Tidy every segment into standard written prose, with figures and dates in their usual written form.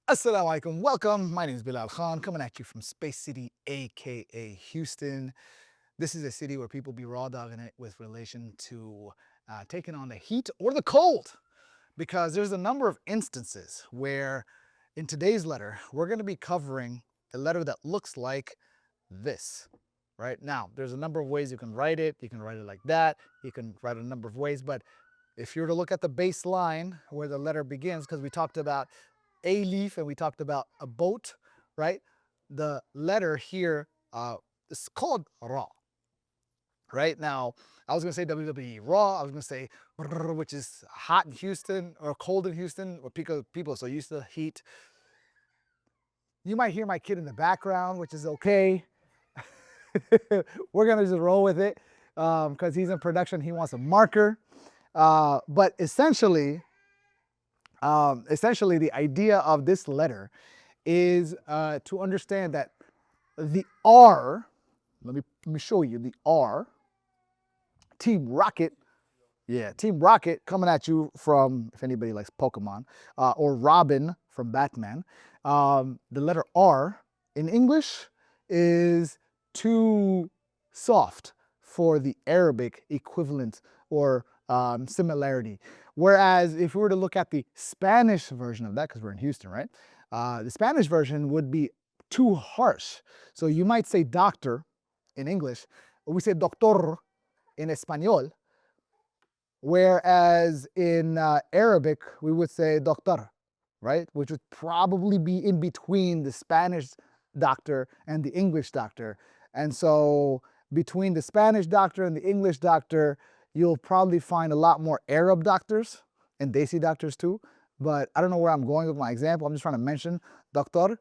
Assalamu alaikum, welcome. My name is Bilal Khan, coming at you from Space City, aka Houston. This is a city where people be raw dogging it with relation to taking on the heat or the cold, because there's a number of instances where in today's letter, we're going to be covering a letter that looks like this. Right now, there's a number of ways you can write it. You can write it like that. You can write it a number of ways, but if you were to look at the baseline where the letter begins, because we talked about a leaf and we talked about a boat, right? The letter here is called Ra. Right now, I was gonna say WWE Raw. I was gonna say which is hot in Houston or cold in Houston, or people are so used to the heat. You might hear my kid in the background, which is okay. We're gonna just roll with it because he's in production. He wants a marker, but essentially, the idea of this letter is to understand that the R, let me show you the R, Team Rocket, yeah, Team Rocket coming at you from, if anybody likes Pokemon, or Robin from Batman. The letter R in English is too soft for the Arabic equivalent or similarity. Whereas if we were to look at the Spanish version of that, because we're in Houston, right? The Spanish version would be too harsh. So you might say doctor in English, or we say doctor in Espanol, whereas in Arabic, we would say doctor, right? Which would probably be in between the Spanish doctor and the English doctor. And so between the Spanish doctor and the English doctor, you'll probably find a lot more Arab doctors and Desi doctors too. But I don't know where I'm going with my example. I'm just trying to mention doctor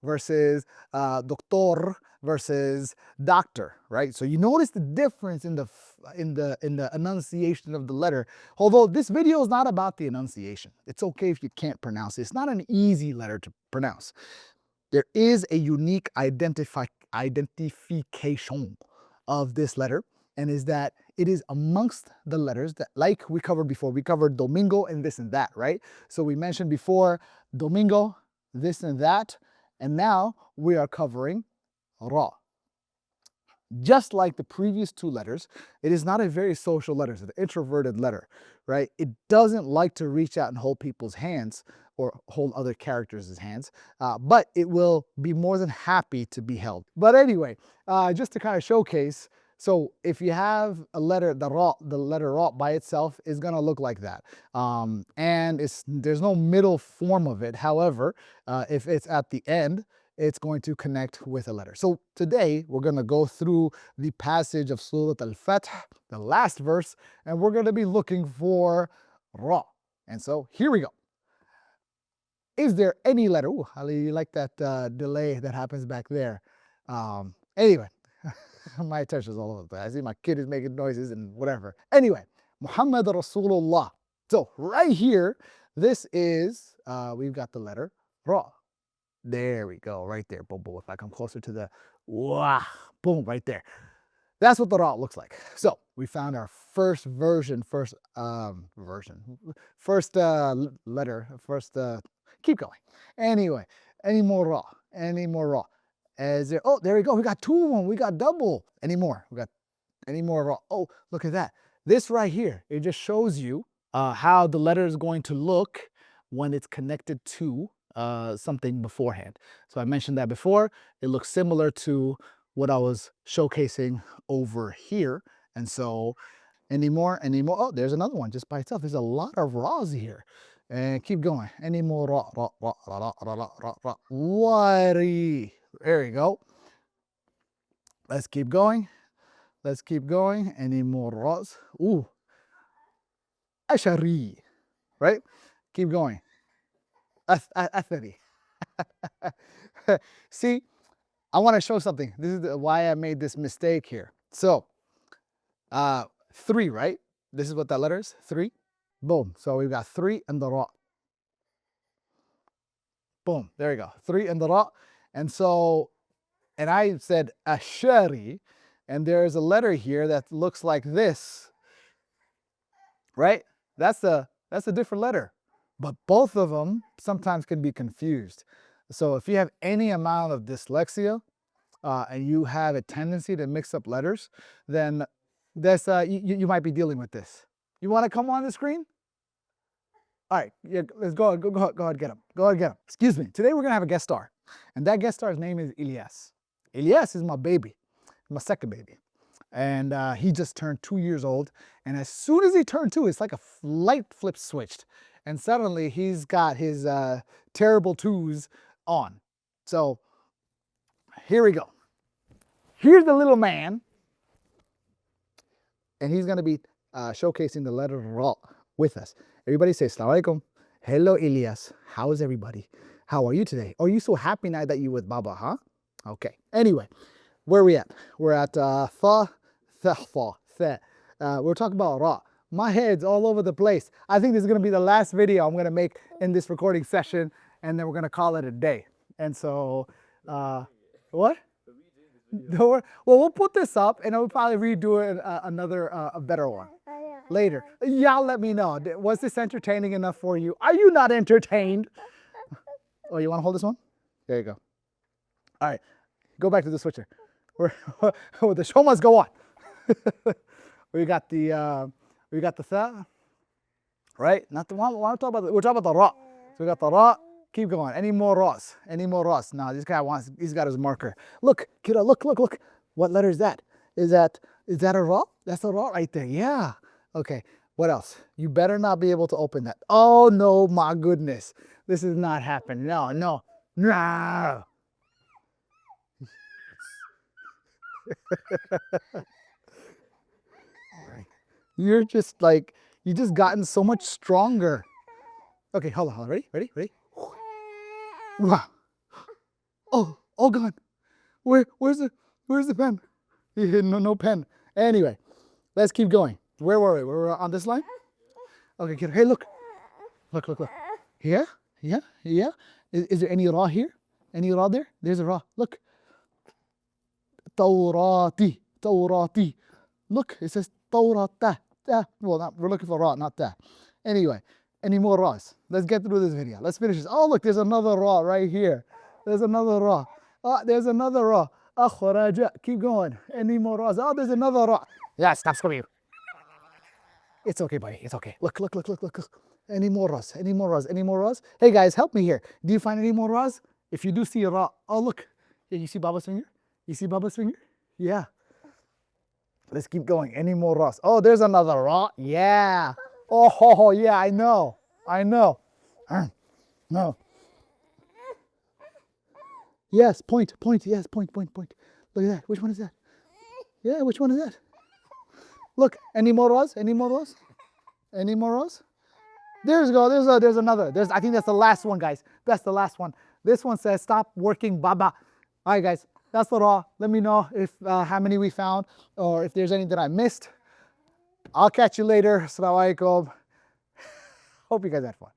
versus doctor versus doctor, right? So you notice the difference in the enunciation of the letter. Although this video is not about the enunciation. It's okay if you can't pronounce it. It's not an easy letter to pronounce. There is a unique identification of this letter, and is that it is amongst the letters that, like we covered before, we covered domingo and this and that, right? So we mentioned before domingo, this and that, and now we are covering Ra. Just like the previous two letters, it is not a very social letter. It's an introverted letter, right? It doesn't like to reach out and hold people's hands or hold other characters' hands, but it will be more than happy to be held. But anyway, just to kind of showcase, so if you have a letter, the letter Ra by itself is gonna look like that. And there's no middle form of it. However, if it's at the end, it's going to connect with a letter. So today we're going to go through the passage of Surah Al-Fath, the last verse, and we're going to be looking for Ra. And so here we go. Is there any letter? Ooh, I like that delay that happens back there. Anyway, my attention is all over the place. I see my kid is making noises and whatever. Anyway, Muhammad Rasulullah. So right here, this is, we've got the letter Ra. There we go, right there. Boom, boom. If I come closer to the, wow, boom, right there. That's what the Ra looks like. So we found our first version, first letter, keep going. Anyway, any more Ra, any more Ra. Oh, there we go. We got two of them. We got double. Any more? We got any more Ra. Oh, look at that. This right here, it just shows you how the letter is going to look when it's connected to something beforehand. So I mentioned that before. It looks similar to what I was showcasing over here. And so any more? Oh, there's another one just by itself. There's a lot of Ra's here. And keep going. Any more Ra, Ra, Ra, Ra, Ra, Ra, Ra, Ra. Wari. There you go. Let's keep going. Let's keep going. Any more Ra's? Ooh. Ashari. Right? Keep going. Athari. See, I want to show something. This is why I made this mistake here. So, 3, right? This is what that letter is, 3. Boom. So we've got 3 and the Ra. Boom. There you go. 3 and the Ra. And so, and I said Ashari, and there's a letter here that looks like this, right? That's a different letter. but both of them sometimes can be confused. So if you have any amount of dyslexia and you have a tendency to mix up letters, then you might be dealing with this. You want to come on the screen? All right, yeah, let's go ahead, get him. Go ahead, get him. Excuse me. Today we're gonna have a guest star, and that guest star's name is Ilyas. Ilyas is my baby, my second baby, and he just turned 2 years old. And as soon as he turned 2, it's like a light flip switched, and suddenly he's got his terrible twos on. So here we go. Here's the little man, and he's gonna be showcasing the letter Ra with us. Everybody say Assalamu alaikum. Hello, Ilyas. How is everybody? How are you today? Are you so happy now that you're with Baba, huh? Okay. Anyway, where are we at? We're at Fa. We're talking about Ra. My head's all over the place. I think this is going to be the last video I'm going to make in this recording session, and then we're going to call it a day. And so, what? Well, we'll put this up, and we'll probably redo it another, a better one later. Y'all let me know. Was this entertaining enough for you? Are you not entertained? Oh, you want to hold this one? There you go. All right, go back to the switcher. The show must go on. we got the tha, right? Not the one. We're talking about the ra. So we got the ra. Keep going. Any more ra's? Any more ra's? Now this guy wants. He's got his marker. Look, kiddo. Look. What letter is that? Is that a ra? That's a ra right there. Yeah. Okay, what else? You better not be able to open that. Oh no, my goodness. This is not happening. No. You're just like, you just gotten so much stronger. Okay, hold on. Ready? Oh God. Where's the pen? No pen. Anyway, let's keep going. Where were we? We're on this line? Okay, kid. Hey, look. Here? Yeah. Is there any ra here? Any ra there? There's a ra. Look. Tawrati. Look, it says Tawrata. Well, we're looking for ra, not that. Anyway, any more ra's? Let's get through this video. Let's finish this. Oh, look, there's another ra right here. There's another ra. Oh, there's another ra. Akhraja. Keep going. Any more ra's? Oh, there's another ra. Yeah, stop screaming. It's okay, buddy. It's okay. Look. Any more ra's? Hey, guys, help me here. Do you find any more ra's? If you do see a ra, oh, look. Yeah, you see Baba's finger? Yeah. Let's keep going. Any more ra's? Oh, there's another ra. Yeah. Oh, yeah, I know. No. Yes, point. Yes, point. Look at that. Which one is that? Yeah, which one is that? Look, any more ra's? There's another. I think that's the last one, guys. That's the last one. This one says, stop working, Baba. All right, guys, that's the ra. Let me know if how many we found or if there's any that I missed. I'll catch you later. Assalamu alaikum. Hope you guys had fun.